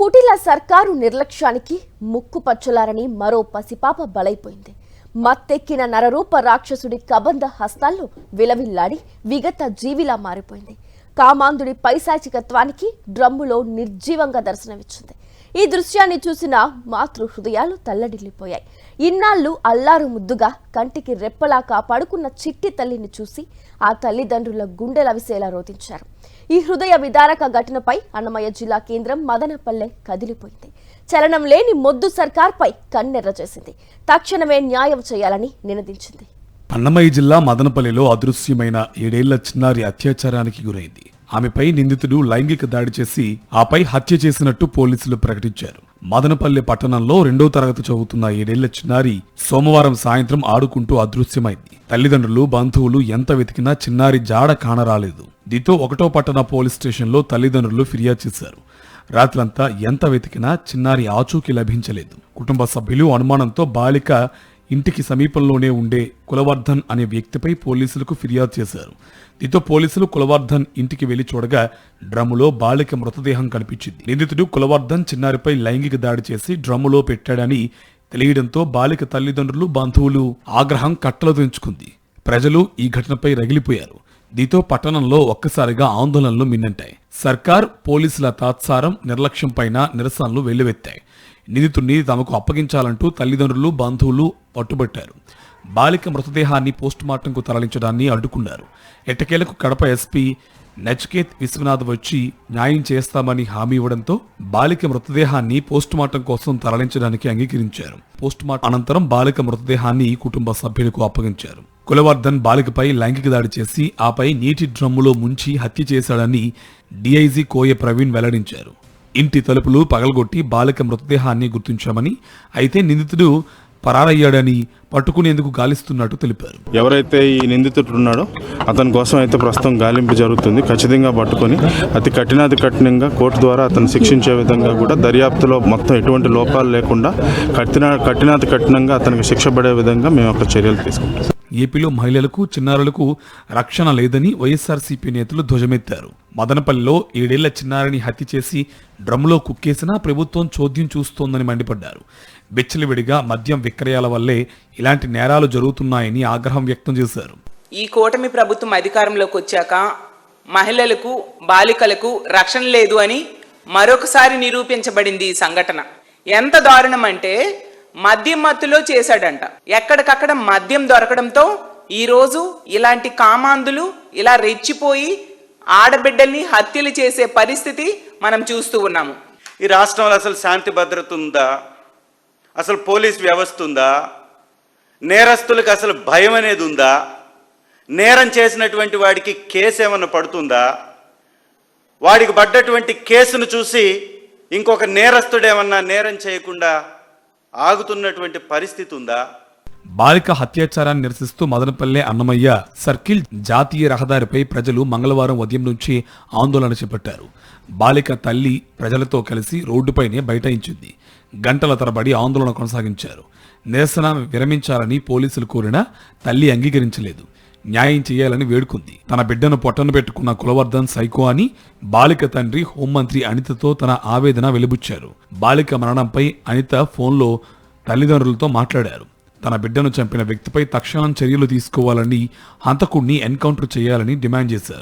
కుటిల సర్కారు నిర్లక్ష్యానికి ముక్కు పచ్చలారని మరో పసిపాప బలైపోయింది. మత్తెక్కిన నరరూప రాక్షసుడి కబంధ హస్తాల్లో విలవిల్లాడి విగత జీవిలా మారిపోయింది. కామాంధుడి పైశాచికత్వానికి డ్రమ్ములో నిర్జీవంగా దర్శనమిచ్చింది. ఈ దృశ్యాన్ని చూసిన మాతృ హృదయాలు తల్లడిల్లిపోయాయి. ఇన్నాళ్లు అల్లారు ముద్దుగా కంటికి రెప్పలా కాపాడుకున్న చిట్టి తల్లిని చూసి ఆ తల్లిదండ్రుల గుండెలవిసేలా రోధించారు. ఈ హృదయ విదారక ఘటనపై అన్నమయ్య జిల్లా కేంద్రం మదనపల్లె కదిలిపోయింది. చలనం లేని మొద్దు సర్కార్పై కన్నెర్ర చేసింది. తక్షణమే న్యాయం చేయాలని నినదించింది. అన్నమయ్య జిల్లా మదనపల్లిలో అదృశ్యమైన 7 ఏళ్ల చిన్నారి అత్యాచారానికి గురైంది. ఆమెపై నిందితుడు లైంగిక దాడి చేసి ఆపై హత్య చేసినట్టు పోలీసులు ప్రకటించారు. మదనపల్లి పట్టణంలో 2వ తరగతి చదువుతున్న 7 ఏళ్ల చిన్నారి సోమవారం సాయంత్రం ఆడుకుంటూ అదృశ్యమైంది. తల్లిదండ్రులు, బంధువులు ఎంత వెతికినా చిన్నారి జాడ కానరాలేదు. దీంతో 1వ పట్టణ పోలీస్ స్టేషన్లో తల్లిదండ్రులు ఫిర్యాదు చేశారు. రాత్రంతా ఎంత వెతికినా చిన్నారి ఆచూకీ లభించలేదు. కుటుంబ సభ్యులు అనుమానంతో బాలిక ఇంటికి సమీపంలోనే ఉండే కులవర్ధన్ అనే వ్యక్తిపై పోలీసులకు ఫిర్యాదు చేశారు. దీంతో పోలీసులు కులవర్ధన్ ఇంటికి వెళ్లి చూడగా డ్రమ్ములో బాలిక మృతదేహం కనిపించింది. నిందితుడు కులవర్ధన్ చిన్నారిపై లైంగిక దాడి చేసి డ్రమ్ములో పెట్టాడని తెలియడంతో బాలిక తల్లిదండ్రులు, బంధువులు ఆగ్రహం కట్టలు తెంచుకుంది. ప్రజలు ఈ ఘటనపై రగిలిపోయారు. దీంతో పట్టణంలో ఒక్కసారిగా ఆందోళనలు మిన్నంటాయి. సర్కార్, పోలీసుల తాత్సారం, నిర్లక్ష్యంపైన నిరసనలు వెల్లువెత్తాయి. నిందితుడిని తమకు అప్పగించాలంటూ తల్లిదండ్రులు, బంధువులు పట్టుబట్టారు. బాలిక మృతదేహాన్ని పోస్టుమార్టంకు తరలించడాన్ని అడ్డుకున్నారు. ఎట్టకేలకు కడప ఎస్పీ నచికేత్ విశ్వనాథ్ వచ్చి న్యాయం చేస్తామని హామీ ఇవ్వడంతో బాలిక మృతదేహాన్ని పోస్టుమార్టం కోసం తరలించడానికి అంగీకరించారు. పోస్టుమార్టం అనంతరం బాలిక మృతదేహాన్ని కుటుంబ సభ్యులకు అప్పగించారు. కులవర్ధన్ బాలికపై లైంగిక దాడి చేసి ఆపై నీటి డ్రమ్ములో ముంచి హత్య చేశాడని డీఐజీ కోయ ప్రవీణ్ వెల్లడించారు. ఇంటి తలుపులు పగలగొట్టి బాలిక మృతదేహాన్ని గుర్తించామని, అయితే నిందితుడు పరారయ్యాడని పట్టుకునేందుకు గాలిస్తున్నట్టు తెలిపారు. ఎవరైతే ఈ నిందితుడు ఉన్నాడో అతని కోసం అయితే ప్రస్తుతం గాలింపు జరుగుతుంది. ఖచ్చితంగా పట్టుకొని అతి కఠినంగా కోర్టు ద్వారా అతను శిక్షించే విధంగా కూడా దర్యాప్తులో మొత్తం ఎటువంటి లోపాలు లేకుండా కఠినంగా అతనికి శిక్ష పడే విధంగా మేము ఒక చర్యలు తీసుకుంటాం. ఏపీలో మహిళలకు, చిన్నారులకు రక్షణ లేదని వైఎస్ఆర్సీపీ నేతలు ధ్వజమెత్తారు. మదనపల్లిలో 7 ఏళ్ల చిన్నారిని హత్య చేసి డ్రమ్ములో కుక్కేసినా ప్రభుత్వం చోద్యం చూస్తోందని మండిపడ్డారు. బెచ్చలివిడిగా మద్యం విక్రయాల వల్లే ఇలాంటి నేరాలు జరుగుతున్నాయని ఆగ్రహం వ్యక్తం చేశారు. ఈ కూటమి ప్రభుత్వం అధికారంలోకి వచ్చాక మహిళలకు, బాలికలకు రక్షణ లేదు అని మరొకసారి నిరూపించబడింది ఈ సంఘటన. ఎంత దారుణం అంటే మద్యం మత్తులో చేశాడంట. ఎక్కడికక్కడ మద్యం దొరకడంతో ఈరోజు ఇలాంటి కామాంధులు ఇలా రెచ్చిపోయి ఆడబిడ్డల్ని హత్యలు చేసే పరిస్థితి మనం చూస్తూ ఉన్నాము. ఈ రాష్ట్రంలో అసలు శాంతి భద్రత ఉందా? అసలు పోలీస్ వ్యవస్థ ఉందా? నేరస్తులకు అసలు భయం అనేది ఉందా? నేరం చేసినటువంటి వాడికి కేసు ఏమన్నా పడుతుందా? వాడికి పడ్డటువంటి కేసును చూసి ఇంకొక నేరస్తుడు ఏమన్నా నేరం చేయకుండా ఆగుతున్నటువంటి పరిస్థితి ఉందా? బాలిక హత్యాచారాన్ని నిరసిస్తూ మదనపల్లె అన్నమయ్య సర్కిల్ జాతీయ రహదారిపై ప్రజలు మంగళవారం ఉదయం నుంచి ఆందోళన చేపట్టారు. బాలిక తల్లి ప్రజలతో కలిసి రోడ్డుపైనే బైఠాయించింది. గంటల తరబడి ఆందోళన కొనసాగించారు. నిరసన విరమించాలని పోలీసులు కోరినా తల్లి అంగీకరించలేదు. న్యాయం చేయాలని వేడుకుంది. తన బిడ్డను పొట్టను పెట్టుకున్న కులవర్ధన్ సైకో అని బాలిక తండ్రి హోంమంత్రి అనితతో తన ఆవేదన వెలిబుచ్చారు. బాలిక మరణంపై అనిత ఫోన్లో తల్లిదండ్రులతో మాట్లాడారు. తన బిడ్డను చంపిన వ్యక్తిపై తక్షణం చర్యలు తీసుకోవాలని, హంతకుడిని ఎన్కౌంటర్ చేయాలని డిమాండ్ చేశారు.